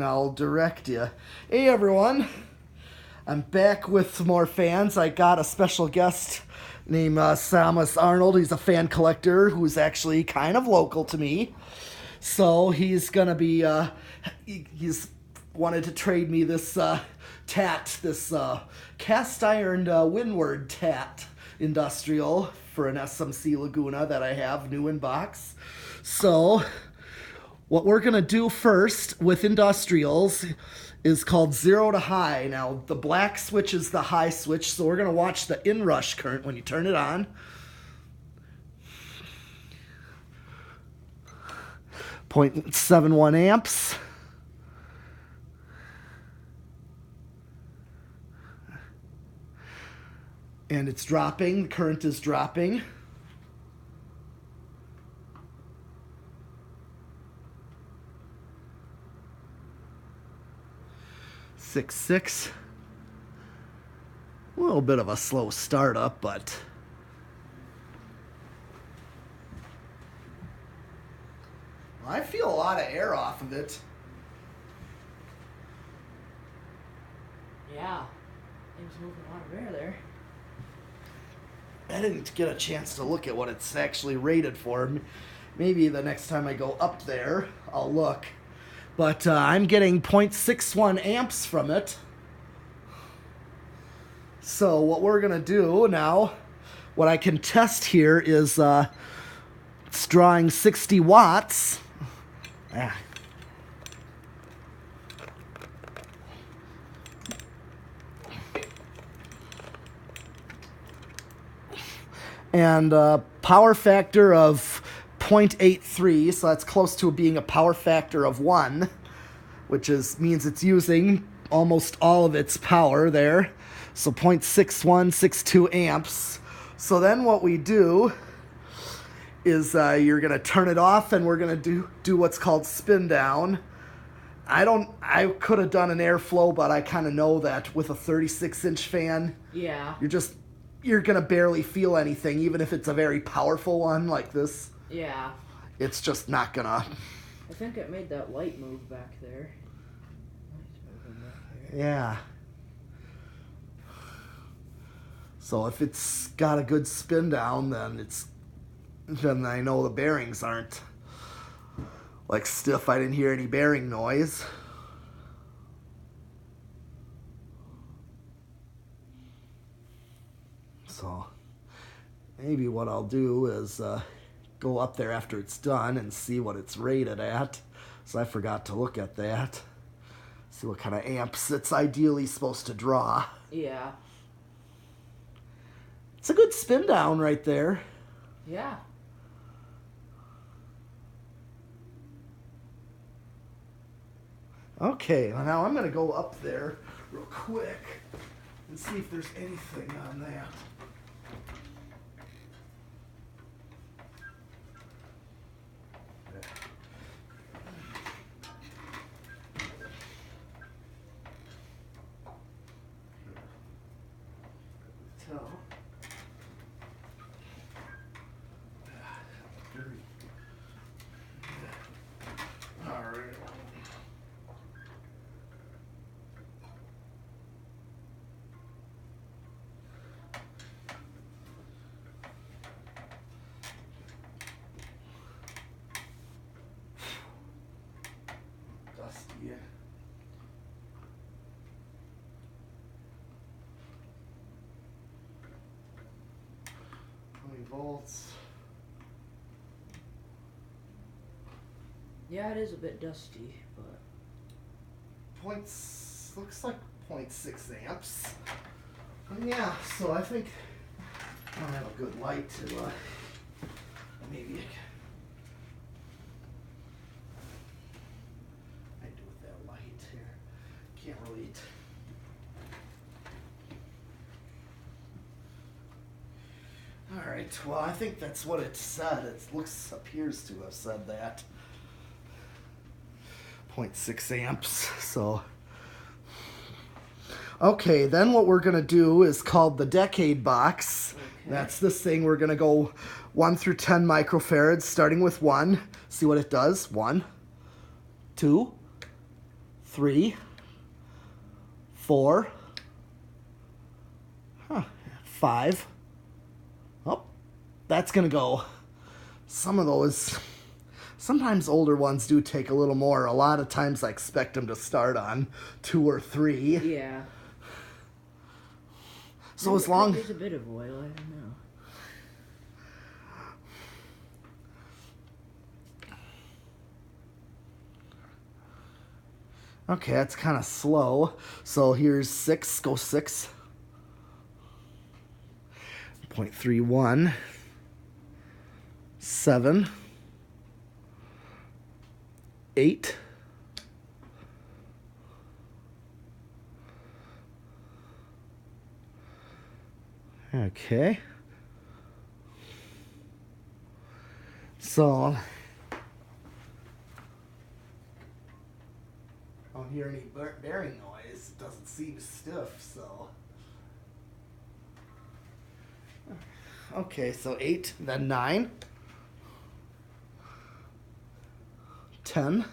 and I'll direct you. Hey everyone, I'm back with some more fans. I got a special guest named Samus Arnold. He's a fan collector who's actually kind of local to me. So he's gonna be, he's wanted to trade me this tat, this cast iron Windward Tat industrial for an SMC Laguna that I have new in box. So what we're gonna do first with industrials is called 0 to high. Now the black switch is the high switch, so we're gonna watch the inrush current when you turn it on. 0.71 amps. And it's dropping, the current is dropping. Six. A little bit of a slow startup, but I feel a lot of air off of it. Yeah, things moving a lot of air there. I didn't get a chance to look at what it's actually rated for. Maybe the next time I go up there, I'll look. But I'm getting 0.61 amps from it. So what we're going to do now, what I can test here is it's drawing 60 watts. And power factor of 0.83, so that's close to being a power factor of 1, which means it's using almost all of its power there. So 0.6162 amps. So then what we do is you're going to turn it off, and we're going to do what's called spin down. I could have done an airflow, but I kind of know that with a 36-inch fan, Yeah. you're going to barely feel anything, even if it's a very powerful one like this. Yeah. It's just not going to. I think it made that light move back there. Light's moving back there. Yeah. So if it's got a good spin down, then I know the bearings aren't like stiff. I didn't hear any bearing noise. So maybe what I'll do is go up there after it's done and see what it's rated at. So I forgot to look at that. See what kind of amps it's ideally supposed to draw. Yeah. It's a good spin down right there. Yeah. Okay, well now I'm going to go up there real quick and see if there's anything on that. All right. 20 volts. Yeah, it is a bit dusty, but Looks like 0.6 amps. Yeah, so I think I don't have a good light to maybe I do with that light here. Can't really. All right. Well, I think that's what it said. Appears to have said that. 0.6 amps. So. Okay, then what we're going to do is called the decade box. Okay. That's this thing. We're going to go 1 through 10 microfarads, starting with 1. See what it does. 1, 2, 3, 4, 5. Oh, that's going to go. Some of those, sometimes older ones do take a little more. A lot of times I expect them to start on 2 or 3. Yeah. So as long... There's a bit of oil, I don't know. Okay, that's kind of slow. So here's 6, go 6. 0.31. 7. 8. Okay. So I don't hear any bearing noise. It doesn't seem stiff, so. Okay, so 8, then 9. 10.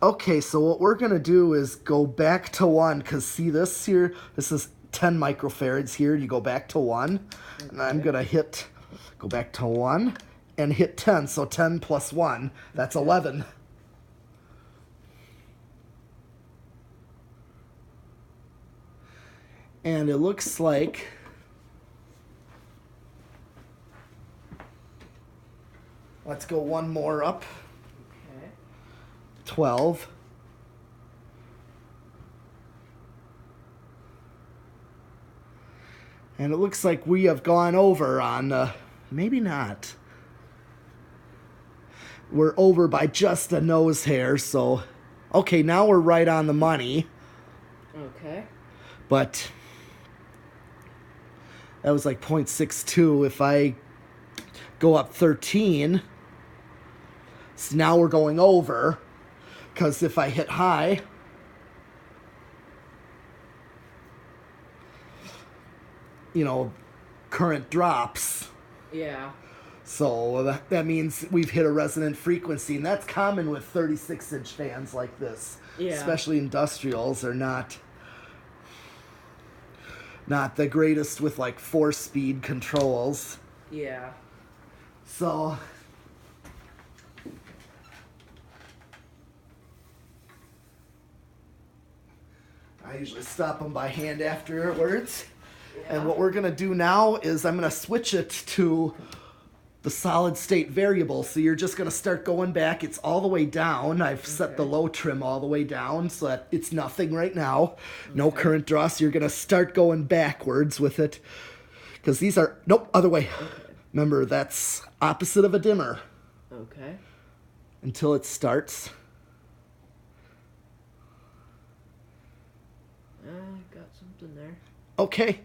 Okay, so what we're going to do is go back to 1, because see this here? This is 10 microfarads here. You go back to 1, okay. And I'm going to go back to 1, and hit 10. So 10 plus 1, that's 11. And it looks like let's go one more up. Okay. 12. And it looks like we have gone over on, maybe not. We're over by just a nose hair, so, okay, now we're right on the money. Okay. But that was like 0.62. If I go up 13, so now we're going over, because if I hit high, you know, current drops. Yeah. So that means we've hit a resonant frequency, and that's common with 36-inch fans like this. Yeah. Especially industrials are not the greatest with like 4-speed controls. Yeah. So I usually stop them by hand afterwards. Yeah. And what we're going to do now is I'm going to switch it to the solid state variable. So you're just going to start going back. It's all the way down. I've set the low trim all the way down so that it's nothing right now. Okay. No current draw. So you're going to start going backwards with it. Because these are, nope, other way. Okay. Remember, that's opposite of a dimmer. Okay. Until it starts. Got something there. Okay.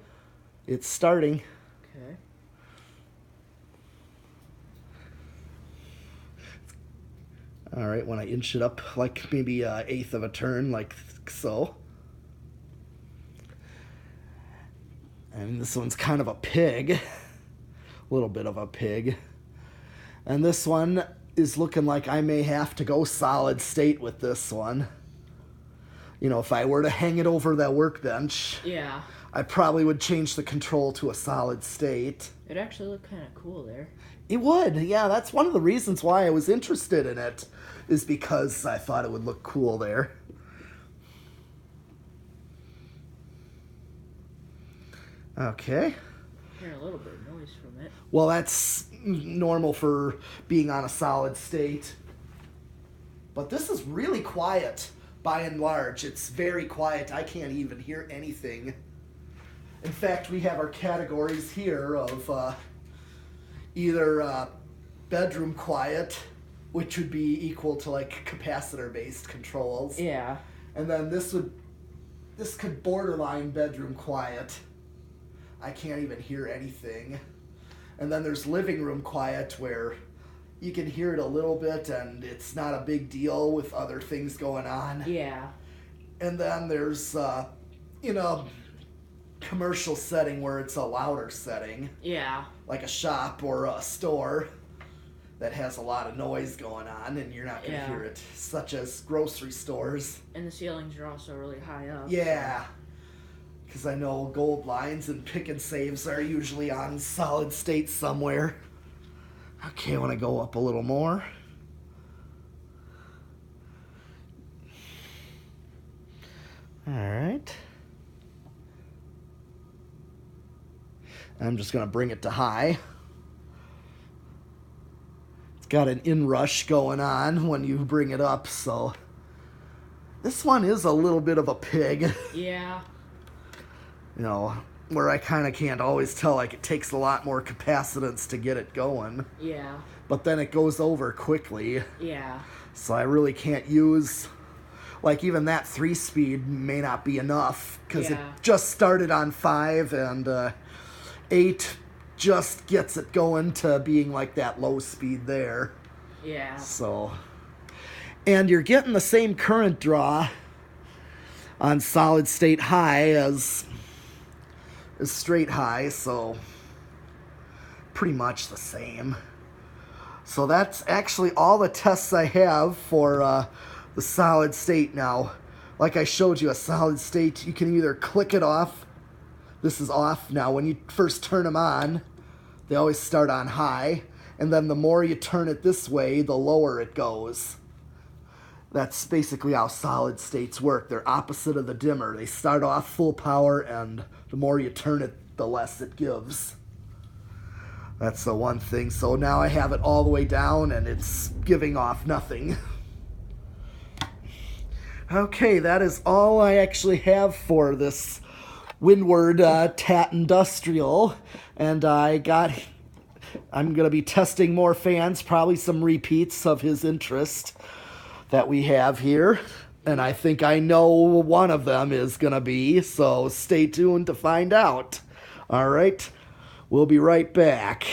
It's starting. Okay. All right, when I inch it up like maybe an eighth of a turn, like so. And this one's kind of a pig. A little bit of a pig. And this one is looking like I may have to go solid state with this one. You know, if I were to hang it over that workbench, yeah, I probably would change the control to a solid state. It actually looked kind of cool there. It would, yeah. That's one of the reasons why I was interested in it, is because I thought it would look cool there. Okay. Hear a little bit of noise from it. Well, that's normal for being on a solid state. But this is really quiet, by and large. It's very quiet. I can't even hear anything. In fact, we have our categories here of either bedroom quiet, which would be equal to like capacitor-based controls. Yeah. And then this could borderline bedroom quiet. I can't even hear anything. And then there's living room quiet, where you can hear it a little bit and it's not a big deal with other things going on. Yeah. And then there's commercial setting where it's a louder setting. Yeah. Like a shop or a store. that has a lot of noise going on, and you're not going to hear it, such as grocery stores. And the ceilings are also really high up. Yeah, because I know gold lines and pick and saves are usually on solid state somewhere. Okay, I want to go up a little more. All right. I'm just going to bring it to high. It's got an inrush going on when you bring it up, so this one is a little bit of a pig. Yeah. You know, where I kind of can't always tell, like it takes a lot more capacitance to get it going. Yeah. But then it goes over quickly. Yeah. So I really can't use, like even that 3-speed may not be enough because it just started on 5 and 8 just gets it going to being like that low speed there. Yeah. So, and you're getting the same current draw on solid state high as straight high, so pretty much the same. So that's actually all the tests I have for the solid state now. Like I showed you, a solid state, you can either click it off. This is off now. When you first turn them on, they always start on high, and then the more you turn it this way, the lower it goes. That's basically how solid states work. They're opposite of the dimmer. They start off full power, and the more you turn it, the less it gives. That's the one thing. So now I have it all the way down, and it's giving off nothing. Okay, that is all I actually have for this Windward Tat Industrial. And I'm going to be testing more fans, probably some repeats of his interest that we have here. And I think I know one of them is going to be, so stay tuned to find out. All right, we'll be right back.